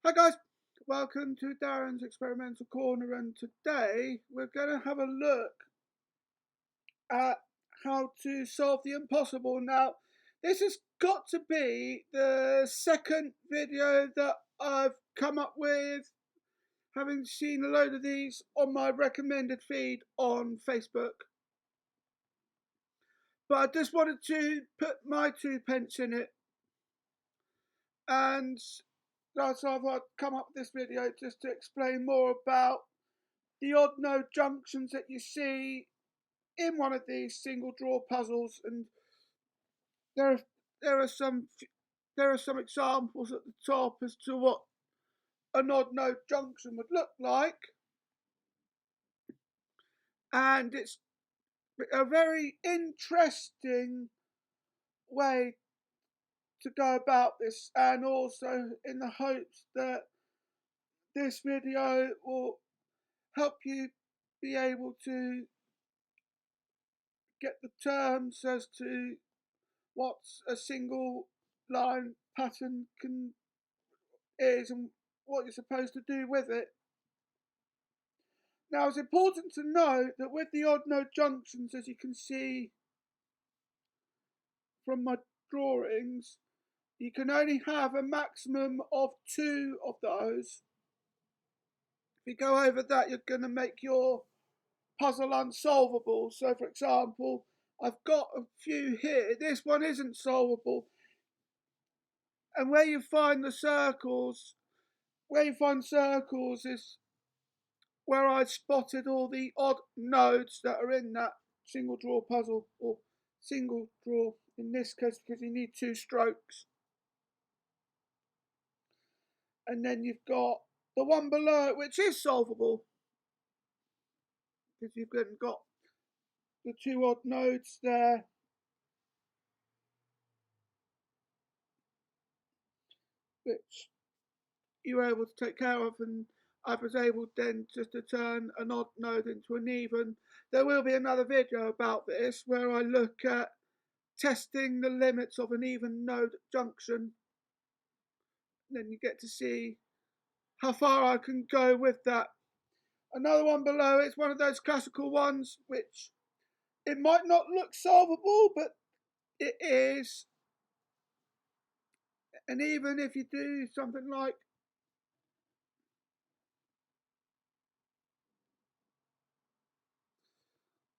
Hi guys, welcome to Darren's Experimental Corner, and today we're going to have a look at how to solve the impossible. Now, this has got to be the second video that I've come up with, having seen a load of these on my recommended feed on Facebook. But I just wanted to put my 2 pence in it, and that's why I've come up with this video, just to explain more about the odd node junctions that you see in one of these single draw puzzles. And there there are some examples at the top as to what an odd node junction would look like, and it's a very interesting way to go about this, and also in the hopes that this video will help you be able to get the terms as to what a single line pattern is and what you're supposed to do with it. Now, it's important to note that with the odd node junctions, as you can see from my drawings, you can only have a maximum of 2 of those. If you go over that, you're going to make your puzzle unsolvable. So, for example, I've got a few here. This one isn't solvable. And where you find circles is where I spotted all the odd nodes that are in that single draw puzzle, or single draw in this case, because you need 2 strokes. And then you've got the one below it, which is solvable, because you've got the 2 odd nodes there, which you were able to take care of, and I was able then just to turn an odd node into an even. There will be another video about this where I look at testing the limits of an even node junction. Then you get to see how far I can go with that. Another one below, it's one of those classical ones which it might not look solvable, but it is. And even if you do something like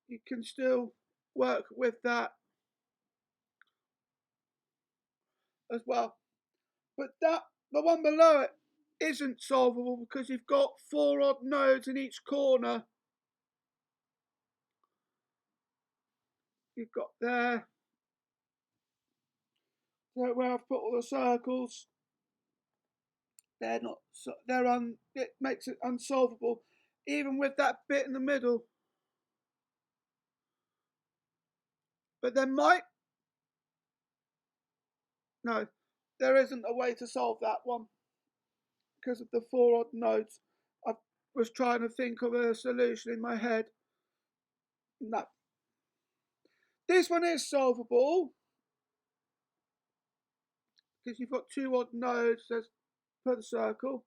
you can still work with that as well. But the one below it isn't solvable because you've got 4 odd nodes in each corner. You've got there, so where I've put all the circles, it makes it unsolvable, even with that bit in the middle. But there isn't a way to solve that one because of the 4 odd nodes. I was trying to think of a solution in my head. No. This one is solvable because you've got 2 odd nodes per the circle,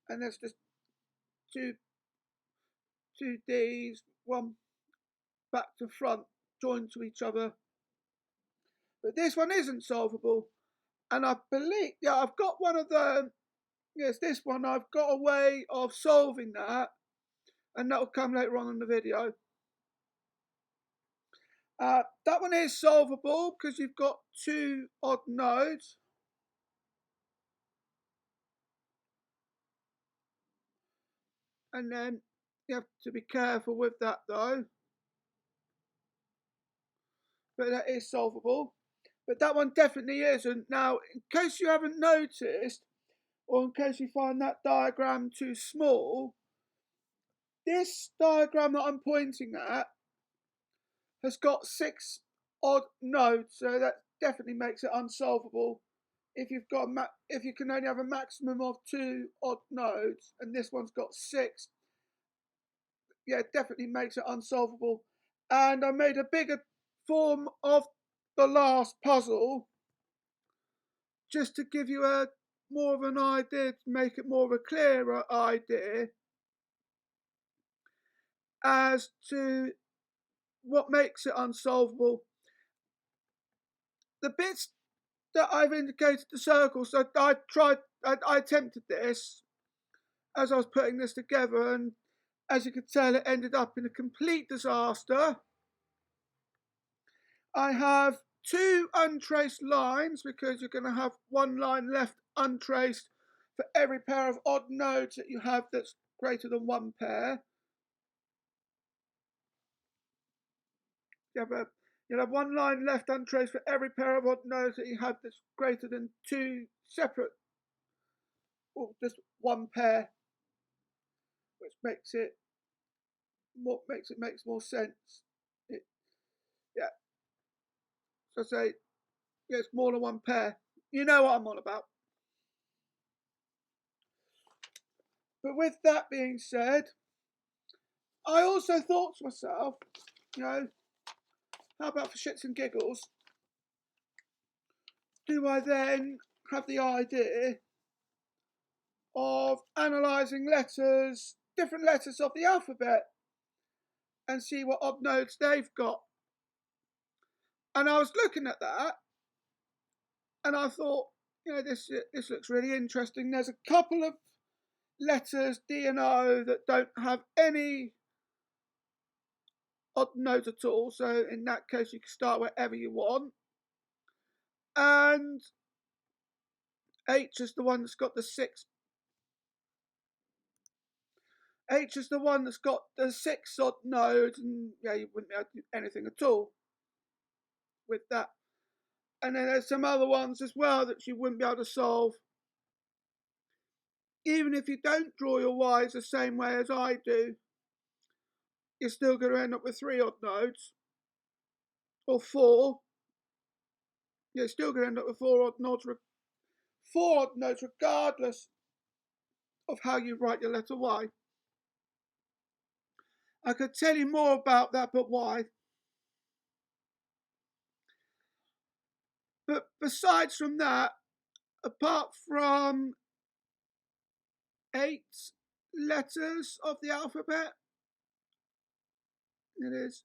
and there's just two Ds, one back to front, joined to each other. But this one isn't solvable, and I believe, I've got one of the, yes, this one, I've got a way of solving that, and that'll come later on in the video. That one is solvable because you've got 2 odd nodes. And then you have to be careful with that though. But that is solvable. But that one definitely isn't. Now, in case you haven't noticed, or in case you find that diagram too small, this diagram that I'm pointing at has got 6 odd nodes, so that definitely makes it unsolvable. If you can only have a maximum of 2 odd nodes, and this one's got 6, it definitely makes it unsolvable. And I made a bigger form of the last puzzle just to give you a more of an idea, to make it more of a clearer idea as to what makes it unsolvable. The bits that I've indicated the circles, I attempted this as I was putting this together, and as you could tell, it ended up in a complete disaster. I have two untraced lines because you're going to have one line left untraced for every pair of odd nodes that you have that's greater than one pair. You'll have one line left untraced for every pair of odd nodes that you have that's greater than two separate, or just one pair, which makes more sense. Yeah. So I say, yeah, it's more than one pair. You know what I'm on about. But with that being said, I also thought to myself, how about for shits and giggles, do I then have the idea of analysing letters, different letters of the alphabet, and see what odd nodes they've got? And I was looking at that, and I thought, this looks really interesting. There's a couple of letters, D and O, that don't have any odd nodes at all. So in that case, you can start wherever you want. And H is the one that's got the six. H is the one that's got the six odd nodes, and you wouldn't be able to do anything at all with that. And then there's some other ones as well that you wouldn't be able to solve. Even if you don't draw your Y's the same way as I do, you're still going to end up with three odd nodes, or four. You're still going to end up with four odd nodes regardless of how you write your letter Y. I could tell you more about that, but why? But besides from that, apart from 8 letters of the alphabet, there's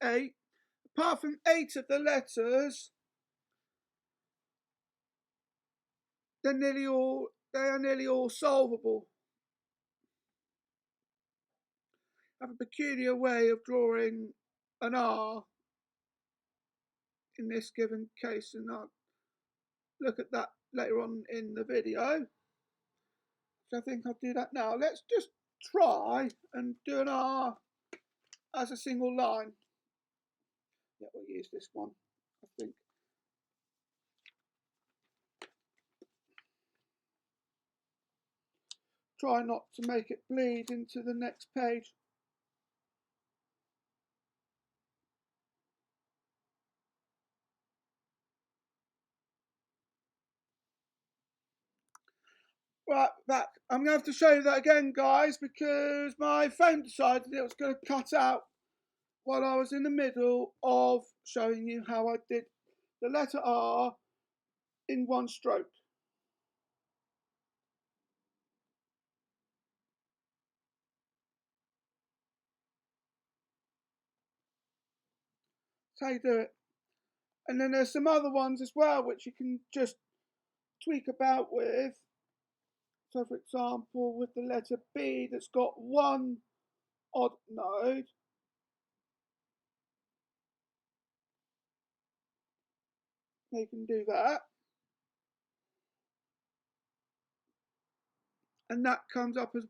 8. Apart from 8 of the letters, they are nearly all solvable. I have a peculiar way of drawing an R in this given case, and I'll look at that later on in the video. So I think I'll do that now. Let's just try and do an R as a single line. Yeah, we'll use this one, I think. Try not to make it bleed into the next page. Right, back. I'm going to have to show you that again, guys, because my phone decided it was going to cut out while I was in the middle of showing you how I did the letter R in one stroke. That's how you do it. And then there's some other ones as well which you can just tweak about with. So for example, with the letter B that's got one odd node, you can do that. And that comes up as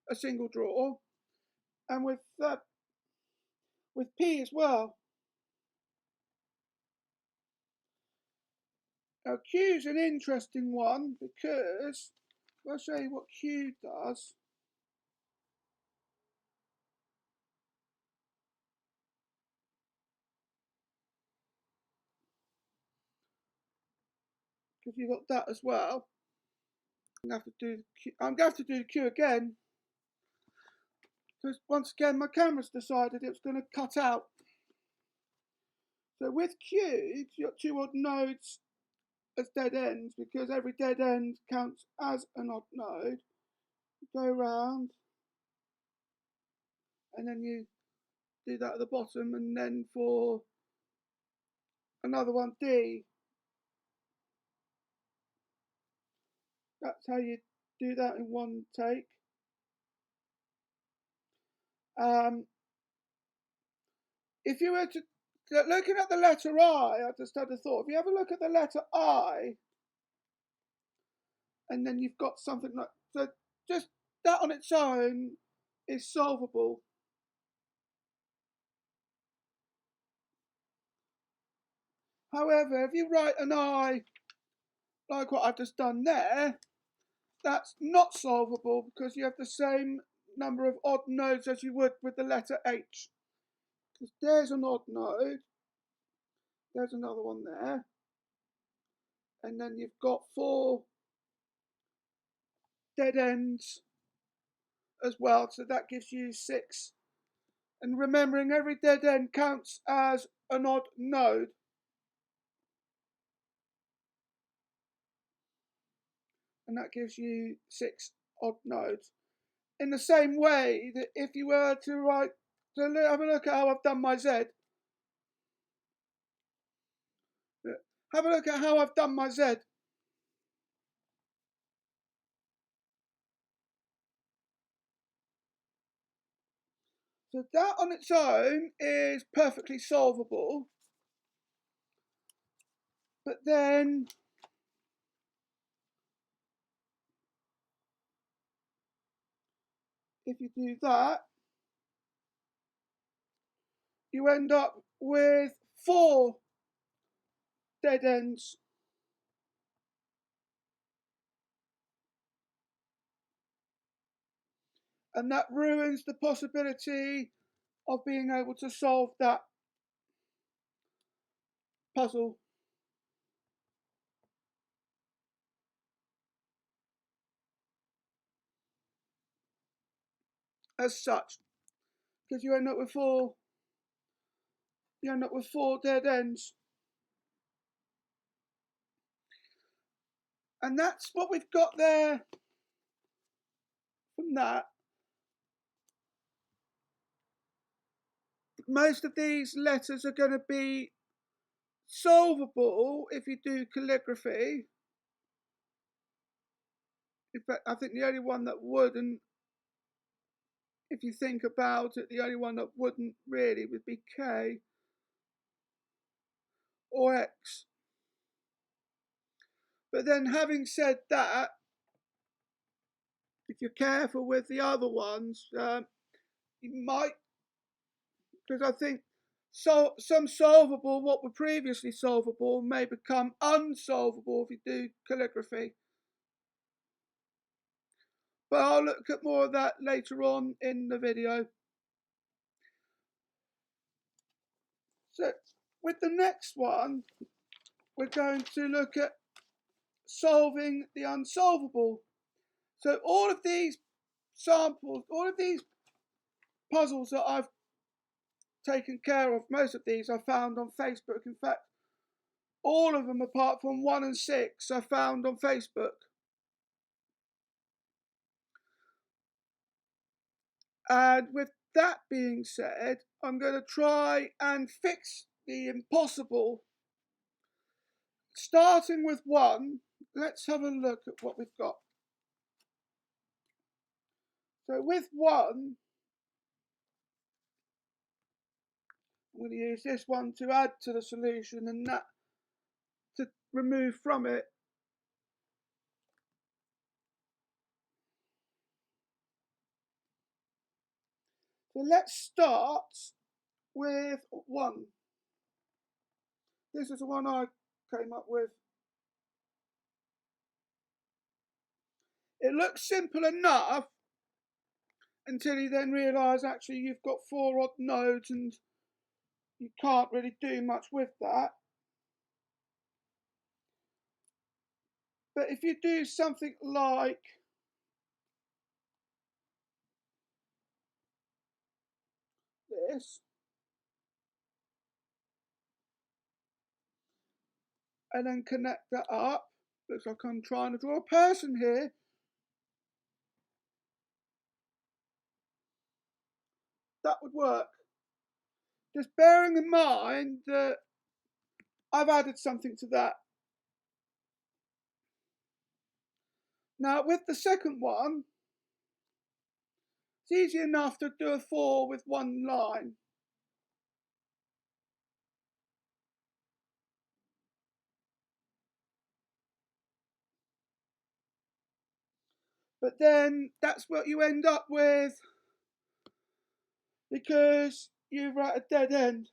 a single draw. And with P as well. Now Q is an interesting one because I'll show you what Q does. Because you've got that as well. I'm going to have to do the Q again. Because once again my camera's decided it was going to cut out. So with cubes, you've got 2 odd nodes as dead ends because every dead end counts as an odd node. You go around and then you do that at the bottom, and then for another one, D, that's how you do that in one take. If you were to, looking at the letter I just had a thought, if you have a look at the letter I, and then you've got something like, so just that on its own is solvable. However, if you write an I like what I've just done there, that's not solvable because you have the same number of odd nodes as you would with the letter H. Because there's an odd node, there's another one there, and then you've got 4 dead ends as well, so that gives you 6. And remembering every dead end counts as an odd node. And that gives you 6 odd nodes. In the same way that if you were to write, so have a look at how I've done my Z. Have a look at how I've done my Z. So that on its own is perfectly solvable. But then if you do that, you end up with 4 dead ends. And that ruins the possibility of being able to solve that puzzle. As such, because you end up with 4 dead ends. And that's what we've got there from that. Most of these letters are going to be solvable if you do calligraphy. In fact, I think the only one that wouldn't, if you think about it, the only one that wouldn't really would be K or X. But then having said that, if you're careful with the other ones, you might, because I think some solvable, what were previously solvable, may become unsolvable if you do calligraphy. But I'll look at more of that later on in the video. So with the next one, we're going to look at solving the unsolvable. So all of these samples, all of these puzzles that I've taken care of, most of these I found on Facebook. In fact, all of them apart from 1 and 6 I found on Facebook. And with that being said, I'm going to try and fix the impossible. Starting with 1, let's have a look at what we've got. So with 1, I'm going to use this one to add to the solution and that to remove from it. So let's start with 1. This is the one I came up with. It looks simple enough until you then realise actually you've got 4 odd nodes and you can't really do much with that. But if you do something like this, and then connect that up. Looks like I'm trying to draw a person here. That would work. Just bearing in mind that I've added something to that. Now with the second one, it's easy enough to do a 4 with one line. But then that's what you end up with because you're at a dead end.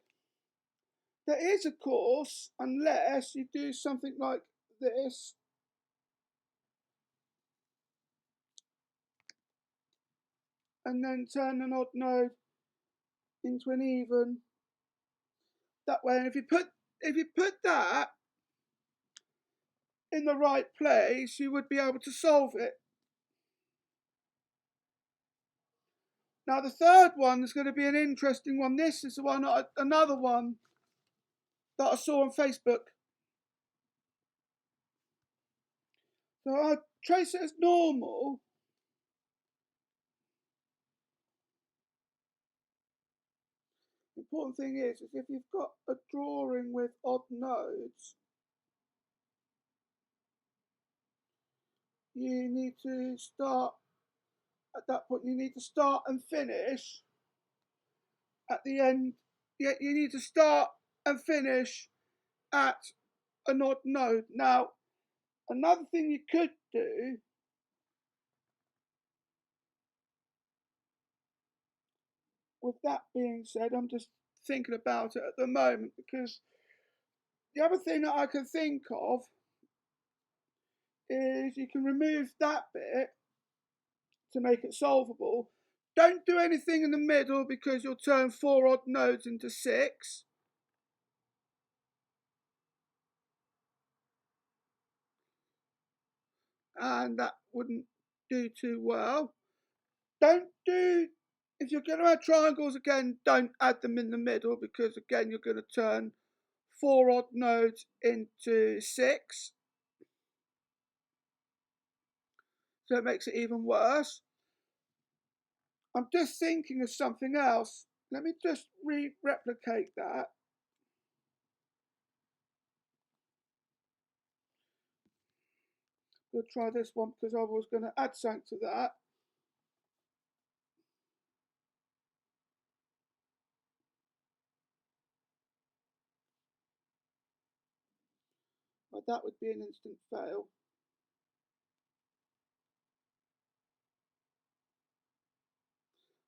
There is, of course, unless you do something like this. And then turn an odd node into an even. That way, and if you put that in the right place, you would be able to solve it. Now the third one is going to be an interesting one. This is the one, another one that I saw on Facebook. So I'll trace it as normal. The important thing is if you've got a drawing with odd nodes, you need to start at that point. You need to start and finish at the end. Yeah, you need to start and finish at an odd node. Now, another thing you could do with that being said, I'm just thinking about it at the moment because the other thing that I can think of is you can remove that bit to make it solvable. Don't do anything in the middle because you'll turn 4 odd nodes into 6. And that wouldn't do too well. Don't do, if you're going to add triangles again, don't add them in the middle because again you're going to turn 4 odd nodes into 6. So it makes it even worse. I'm just thinking of something else. Let me just replicate that. We'll try this one because I was going to add something to that. But that would be an instant fail.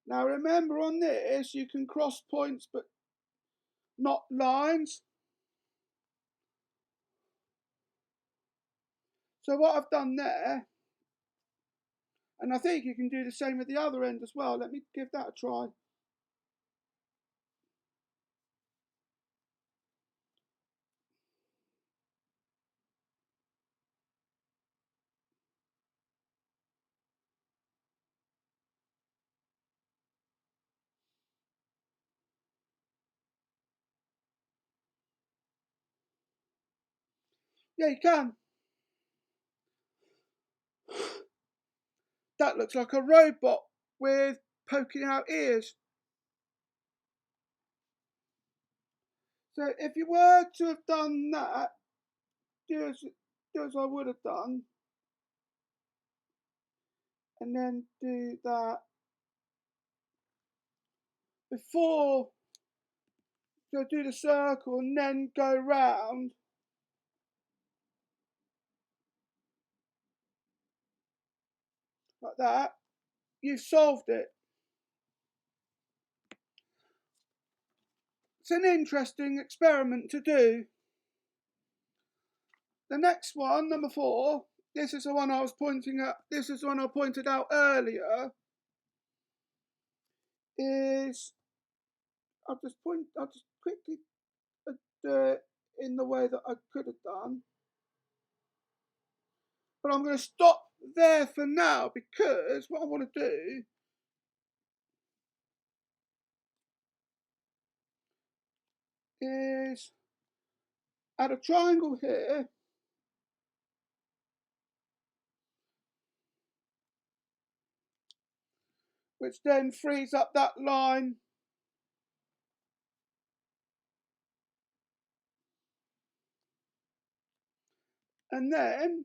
Now remember on this, you can cross points but not lines. So what I've done there, and I think you can do the same with the other end as well. Let me give that a try. Yeah, you can. That looks like a robot with poking out ears. So if you were to have done that, do as I would have done, and then do that before, so do the circle and then go round like that, you've solved it. It's an interesting experiment to do. The next one, number 4, this is the one I was pointing at, this is the one I pointed out earlier, is, I'll just quickly do it in the way that I could have done. But I'm going to stop there for now because what I want to do is add a triangle here, which then frees up that line and then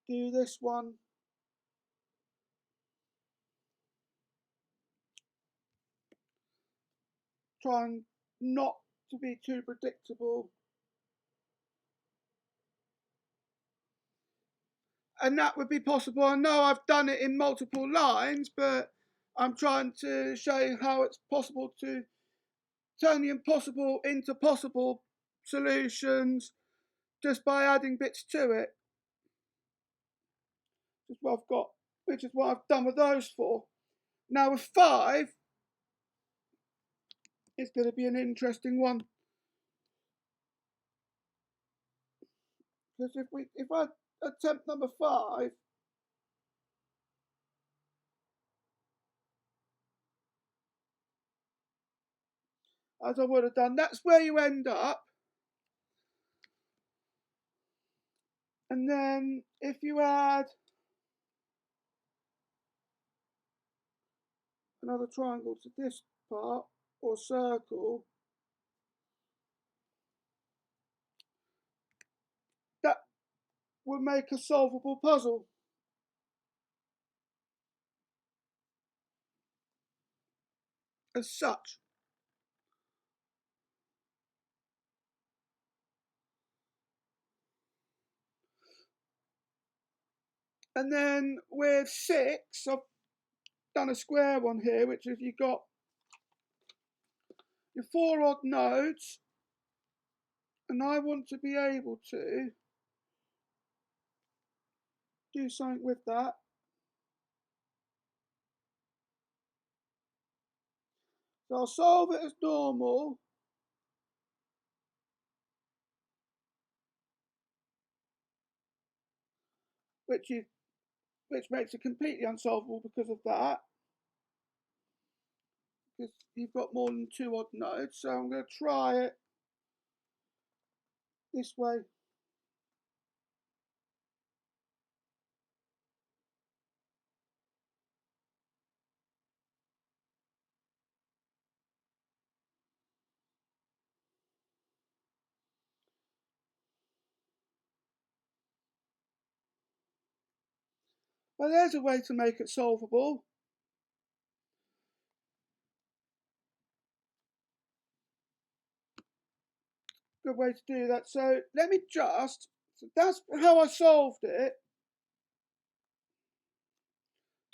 do this one. Try and not to be too predictable. And that would be possible. I know I've done it in multiple lines, but I'm trying to show you how it's possible to turn the impossible into possible solutions just by adding bits to it. Which is what I've got, which is what I've done with those four. Now with 5, it's going to be an interesting one. Because if I attempt number 5, as I would have done, that's where you end up. And then if you add another triangle to this part, or circle, that would make a solvable puzzle. As such. And then with 6, I've done a square one here, which is you've got your 4 odd nodes, and I want to be able to do something with that. So I'll solve it as normal. Which makes it completely unsolvable because of that. Because you've got more than 2 odd nodes. So I'm going to try it this way. Well, there's a way to make it solvable. Good way to do that. So let me just, so that's how I solved it.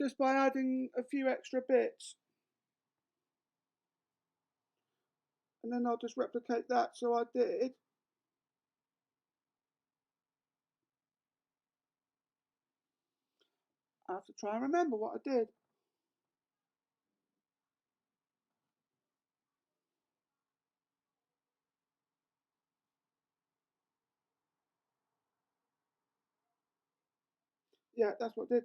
Just by adding a few extra bits. And then I'll just replicate that. So I did. I have to try and remember what I did. Yeah, that's what I did.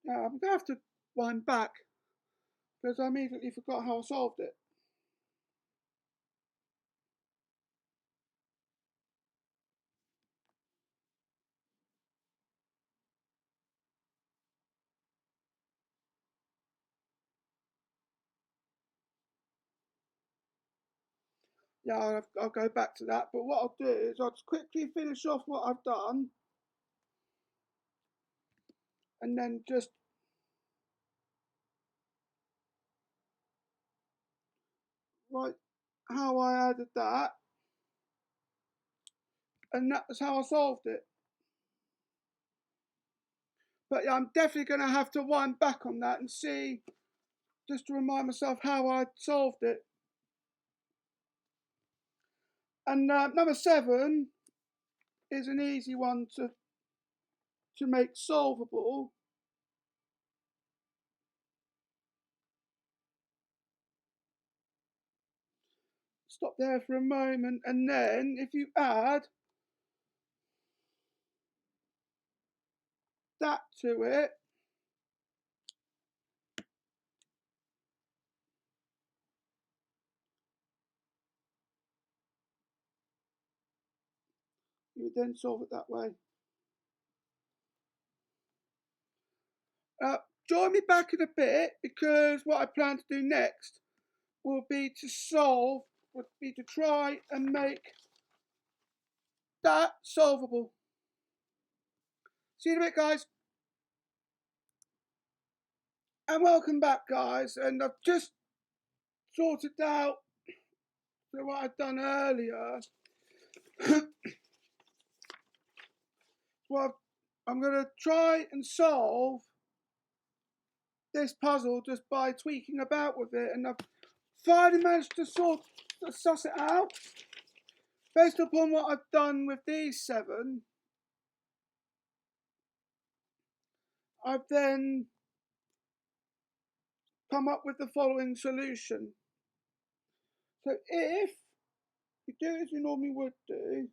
Yeah, I'm going to have to wind back because I immediately forgot how I solved it. Yeah, I'll go back to that. But what I'll do is I'll just quickly finish off what I've done and then just write how I added that. And that's how I solved it. But yeah, I'm definitely going to have to wind back on that and see, just to remind myself how I solved it. And number 7 is an easy one to make solvable. Stop there for a moment, and then if you add that to it, you would then solve it that way. Join me back in a bit, because what I plan to do next would be to try and make that solvable. See you in a bit, guys. And welcome back, guys. And I've just sorted out what I've done earlier. Well, I'm going to try and solve this puzzle just by tweaking about with it, and I've finally managed to suss it out. Based upon what I've done with these 7, I've then come up with the following solution. So if you do as you normally would do,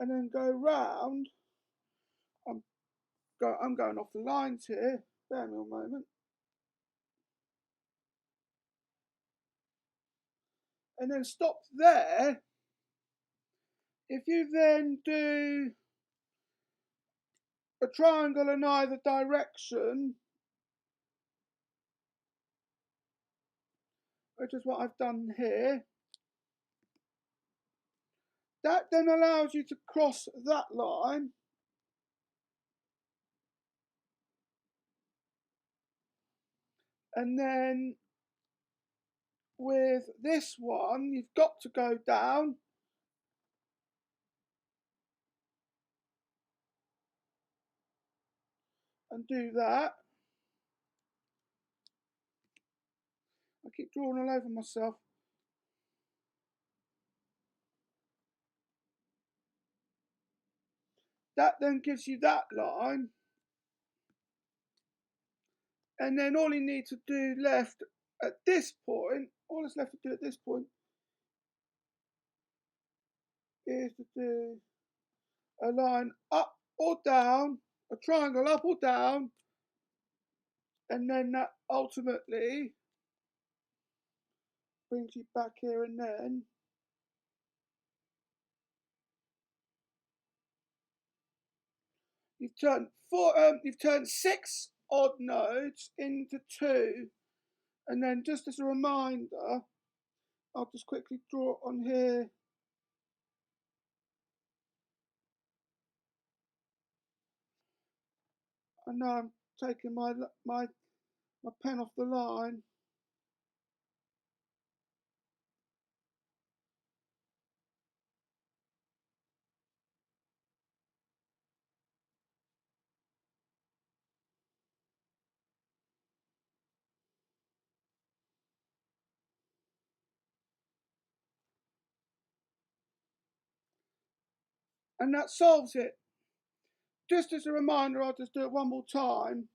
and then go round, I'm going off the lines here, bear me a moment, and then stop there. If you then do a triangle in either direction, which is what I've done here, that then allows you to cross that line, and then with this one you've got to go down and do that. I keep drawing all over myself. That then gives you that line, and then all you need to do left at this point, all that's left to do at this point is to do a line up or down, a triangle up or down, and then that ultimately brings you back here, and then you've turned 6 odd nodes into 2, and then just as a reminder, I'll just quickly draw on here. I know I'm taking my pen off the line. And that solves it. Just as a reminder, I'll just do it one more time.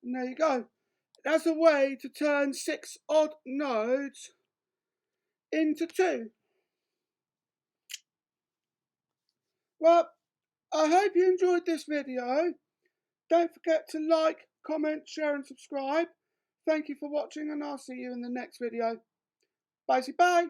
And there you go. That's a way to turn 6 odd nodes into 2. Well, I hope you enjoyed this video. Don't forget to like, comment, share and subscribe. Thank you for watching, and I'll see you in the next video. Bye.